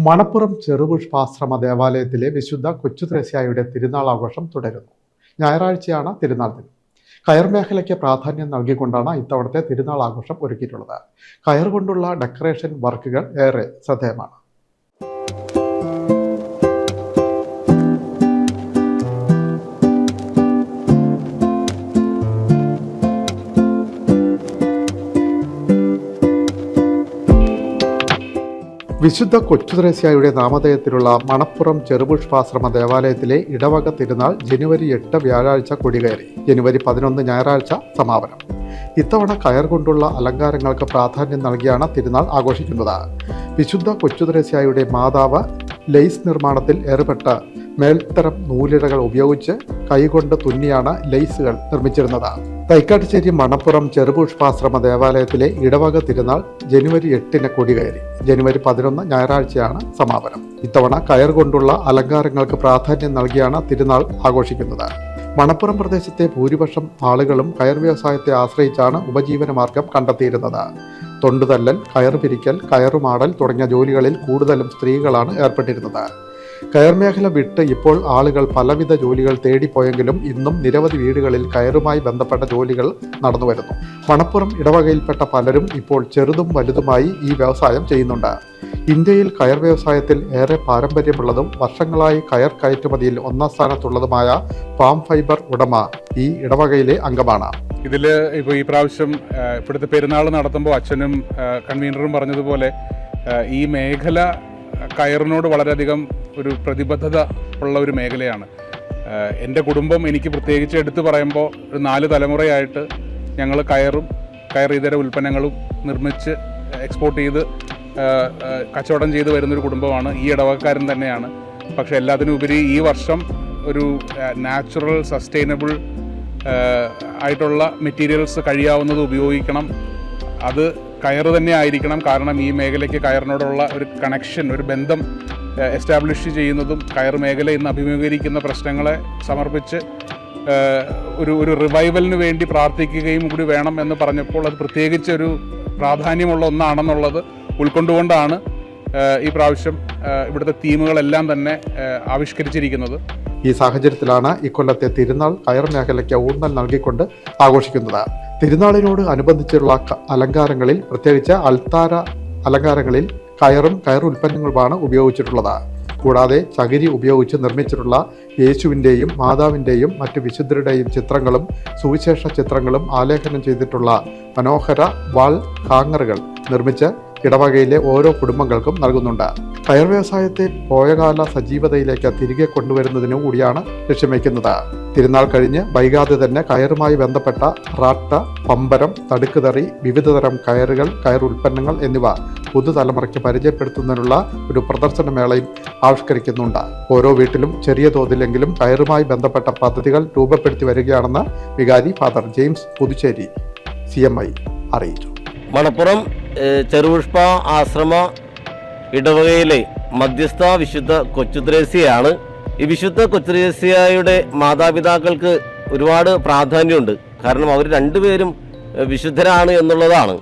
മണപ്പുറം ചെറുപുഷ്പാശ്രമ ദേവാലയത്തിലെ വിശുദ്ധ കൊച്ചുത്രേസ്യായുടെ തിരുനാൾ ആഘോഷം തുടരുന്നു. ഞായറാഴ്ചയാണ് തിരുനാൾ ദിനം. കയർ മേഖലയ്ക്ക് പ്രാധാന്യം നൽകിക്കൊണ്ടാണ് ഇത്തവണത്തെ തിരുനാൾ ആഘോഷം ഒരുക്കിയിട്ടുള്ളത്. കയർ കൊണ്ടുള്ള ഡെക്കറേഷൻ വർക്കുകൾ ഏറെ ശ്രദ്ധേയമാണ്. വിശുദ്ധ കൊച്ചുത്രേസ്യായുടെ നാമധേയത്തിലുള്ള മണപ്പുറം ചെറുപുഷ്പാശ്രമ ദേവാലയത്തിലെ ഇടവക തിരുനാൾ ജനുവരി 8 വ്യാഴാഴ്ച കൊടികയറി. ജനുവരി 11 ഞായറാഴ്ച സമാപനം. ഇത്തവണ കയർ കൊണ്ടുള്ള അലങ്കാരങ്ങൾക്ക് പ്രാധാന്യം നൽകിയാണ് തിരുനാൾ ആഘോഷിക്കുന്നത്. വിശുദ്ധ കൊച്ചുത്രേസ്യായുടെ മാതാവ് ലെയ്സ് നിർമ്മാണത്തിൽ ഏർപ്പെട്ട മേൽത്തരം നൂലിഴകൾ ഉപയോഗിച്ച് കൈകൊണ്ട് തുന്നിയാണ് ലെയ്സുകൾ നിർമ്മിച്ചിരുന്നത്. തൈക്കാട്ടുശ്ശേരി മണപ്പുറം ചെറുപുഷ്പാശ്രമ ദേവാലയത്തിലെ ഇടവക തിരുനാൾ ജനുവരി 8 കൊടികയറി. ജനുവരി 11 ഞായറാഴ്ചയാണ് സമാപനം. ഇത്തവണ കയർ കൊണ്ടുള്ള അലങ്കാരങ്ങൾക്ക് പ്രാധാന്യം നൽകിയാണ് തിരുനാൾ ആഘോഷിക്കുന്നത്. മണപ്പുറം പ്രദേശത്തെ ഭൂരിപക്ഷം ആളുകളും കയർ വ്യവസായത്തെ ആശ്രയിച്ചാണ് ഉപജീവനമാർഗം കണ്ടെത്തിയിരുന്നത്. തൊണ്ടുതല്ലൽ, കയർ പിരിക്കൽ, കയറുമാടൽ തുടങ്ങിയ ജോലികളിൽ കൂടുതലും സ്ത്രീകളാണ് ഏർപ്പെട്ടിരുന്നത്. കയർ മേഖല വിട്ട് ഇപ്പോൾ ആളുകൾ പലവിധ ജോലികൾ തേടിപ്പോയെങ്കിലും ഇന്നും നിരവധി വീടുകളിൽ കയറുമായി ബന്ധപ്പെട്ട ജോലികൾ നടന്നുവരുന്നു. മണപ്പുറം ഇടവകയിൽപ്പെട്ട പലരും ഇപ്പോൾ ചെറുതും വലുതുമായി ഈ വ്യവസായം ചെയ്യുന്നുണ്ട്. ഇന്ത്യയിൽ കയർ വ്യവസായത്തിൽ ഏറെ പാരമ്പര്യമുള്ളതും വർഷങ്ങളായി കയർ കയറ്റുമതിയിൽ ഒന്നാം സ്ഥാനത്തുള്ളതുമായ പാം ഫൈബർ ഉടമ ഈ ഇടവകയിലെ അംഗമാണ്. ഇതിൽ ഇപ്പോൾ ഈ പ്രാവശ്യം ഇപ്പോഴത്തെ പെരുന്നാൾ നടത്തുമ്പോൾ അച്ഛനും കൺവീനറും പറഞ്ഞതുപോലെ ഈ മേഖല കയറിനോട് വളരെയധികം ഒരു പ്രതിബദ്ധത ഉള്ള ഒരു മേഖലയാണ്. എൻ്റെ കുടുംബം എനിക്ക് പ്രത്യേകിച്ച് എടുത്തു പറയുമ്പോൾ ഒരു 4 തലമുറയായിട്ട് ഞങ്ങൾ കയർ ഇതര ഉൽപ്പന്നങ്ങളും നിർമ്മിച്ച് എക്സ്പോർട്ട് ചെയ്ത് കച്ചവടം ചെയ്ത് വരുന്നൊരു കുടുംബമാണ്. ഈ ഇടവകക്കാരൻ തന്നെയാണ്. പക്ഷേ എല്ലാത്തിനുപരി ഈ വർഷം ഒരു നാച്ചുറൽ സസ്റ്റൈനബിൾ ആയിട്ടുള്ള മെറ്റീരിയൽസ് കഴിയാവുന്നത് ഉപയോഗിക്കണം. അത് കയർ തന്നെ ആയിരിക്കണം. കാരണം ഈ മേഖലയ്ക്ക് കയറിനോടുള്ള ഒരു കണക്ഷൻ, ഒരു ബന്ധം എസ്റ്റാബ്ലിഷ് ചെയ്യുന്നതും കയർ മേഖല ഇന്ന് അഭിമുഖീകരിക്കുന്ന പ്രശ്നങ്ങളെ സമർപ്പിച്ച് ഒരു റിവൈവലിന് വേണ്ടി പ്രാർത്ഥിക്കുകയും കൂടി വേണം എന്ന് പറഞ്ഞപ്പോൾ അത് പ്രത്യേകിച്ച് ഒരു പ്രാധാന്യമുള്ള ഒന്നാണെന്നുള്ളത് ഉൾക്കൊണ്ടുകൊണ്ടാണ് ഈ പ്രാവശ്യം ഇവിടുത്തെ തീമുകളെല്ലാം തന്നെ ആവിഷ്കരിച്ചിരിക്കുന്നത്. ഈ സാഹചര്യത്തിലാണ് ഇക്കൊല്ലത്തെ തിരുനാൾ കയർ മേഖലയ്ക്ക് ഊന്നൽ നൽകിക്കൊണ്ട് ആഘോഷിക്കുന്നത്. തിരുനാളിനോട് അനുബന്ധിച്ചുള്ള അലങ്കാരങ്ങളിൽ, പ്രത്യേകിച്ച് അൾത്താര അലങ്കാരങ്ങളിൽ കയറും കയർ ഉൽപ്പന്നങ്ങളുമാണ് ഉപയോഗിച്ചിട്ടുള്ളത്. കൂടാതെ ചകിരി ഉപയോഗിച്ച് നിർമ്മിച്ചിട്ടുള്ള യേശുവിൻ്റെയും മാതാവിൻ്റെയും മറ്റു വിശുദ്ധരുടെയും ചിത്രങ്ങളും സുവിശേഷ ചിത്രങ്ങളും ആലേഖനം ചെയ്തിട്ടുള്ള മനോഹര വാൾ ഹാങ്ങറുകൾ നിർമ്മിച്ച് ഇടവകയിലെ ഓരോ കുടുംബങ്ങൾക്കും നൽകുന്നുണ്ട്. കയർ വ്യവസായത്തെ പോയകാല സജീവതയിലേക്ക് തിരികെ കൊണ്ടുവരുന്നതിനു കൂടിയാണ് ലക്ഷ്യം വയ്ക്കുന്നത്. തിരുനാൾ കഴിഞ്ഞ് വൈകാതെ തന്നെ കയറുമായി ബന്ധപ്പെട്ട റാട്ട, പമ്പരം, തടുക്കുതറി, വിവിധതരം കയറുകൾ, കയർ ഉൽപ്പന്നങ്ങൾ എന്നിവ പുതുതലമുറയ്ക്ക് പരിചയപ്പെടുത്തുന്നതിനുള്ള ഒരു പ്രദർശനമേളയും ആവിഷ്കരിക്കുന്നുണ്ട്. ഓരോ വീട്ടിലും ചെറിയ തോതിലെങ്കിലും കയറുമായി ബന്ധപ്പെട്ട പദ്ധതികൾ രൂപപ്പെടുത്തി വരികയാണെന്ന് വികാരി ഫാദർ ജെയിംസ് പുതുച്ചേരി CMI അറിയിച്ചു. മണപ്പുറം ചെറുപുഷ്പ ആശ്രമ ഇടവകയിലെ മധ്യസ്ഥ വിശുദ്ധ കൊച്ചുത്രേസ്യയാണ്. ഈ വിശുദ്ധ കൊച്ചുത്രേസ്യയുടെ മാതാപിതാക്കൾക്ക് ഒരുപാട് പ്രാധാന്യമുണ്ട്. കാരണം അവർ രണ്ടുപേരും വിശുദ്ധരാണ് എന്നുള്ളതാണ്.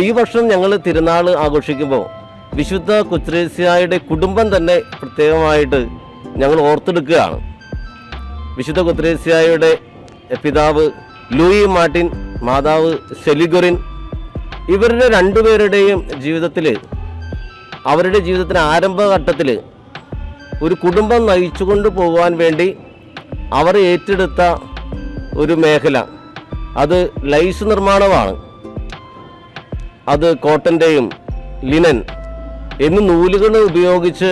ഈ വർഷം ഞങ്ങൾ തിരുനാൾ ആഘോഷിക്കുമ്പോൾ വിശുദ്ധ കൊച്ചുത്രേസ്യയുടെ കുടുംബം തന്നെ പ്രത്യേകമായിട്ട് ഞങ്ങൾ ഓർത്തെടുക്കുകയാണ്. വിശുദ്ധ കൊച്ചുത്രേസ്യയുടെ പിതാവ് ലൂയി മാർട്ടിൻ, മാതാവ് സെലിഗൊറിൻ, ഇവരുടെ രണ്ടുപേരുടെയും ജീവിതത്തിൽ, അവരുടെ ജീവിതത്തിന് ആരംഭഘട്ടത്തിൽ ഒരു കുടുംബം നയിച്ചുകൊണ്ട് പോകുവാൻ വേണ്ടി അവർ ഏറ്റെടുത്ത ഒരു മേഖല അത് ലൈസ് നിർമ്മാണമാണ്. അത് കോട്ടൻ്റെയും ലിനൻ എന്നീ നൂലുകൾ ഉപയോഗിച്ച്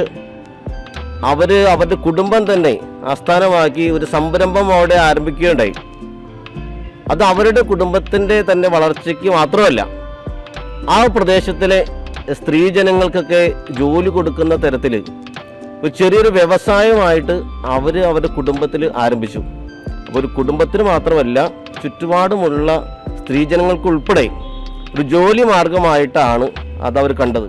അവരുടെ കുടുംബം തന്നെ ആസ്ഥാനമാക്കി ഒരു സംരംഭം അവിടെ ആരംഭിക്കുകയുണ്ടായി. അത് അവരുടെ കുടുംബത്തിൻ്റെ തന്നെ വളർച്ചയ്ക്ക് മാത്രമല്ല, ആ പ്രദേശത്തിലെ സ്ത്രീജനങ്ങൾക്കൊക്കെ ജോലി കൊടുക്കുന്ന തരത്തിൽ ഒരു ചെറിയൊരു വ്യവസായമായിട്ട് അവരുടെ കുടുംബത്തിൽ ആരംഭിച്ചു. അപ്പോൾ ഒരു കുടുംബത്തിന് മാത്രമല്ല, ചുറ്റുപാടുമുള്ള സ്ത്രീജനങ്ങൾക്കുൾപ്പെടെ ഒരു ജോലി മാർഗമായിട്ടാണ് അതവർ കണ്ടത്.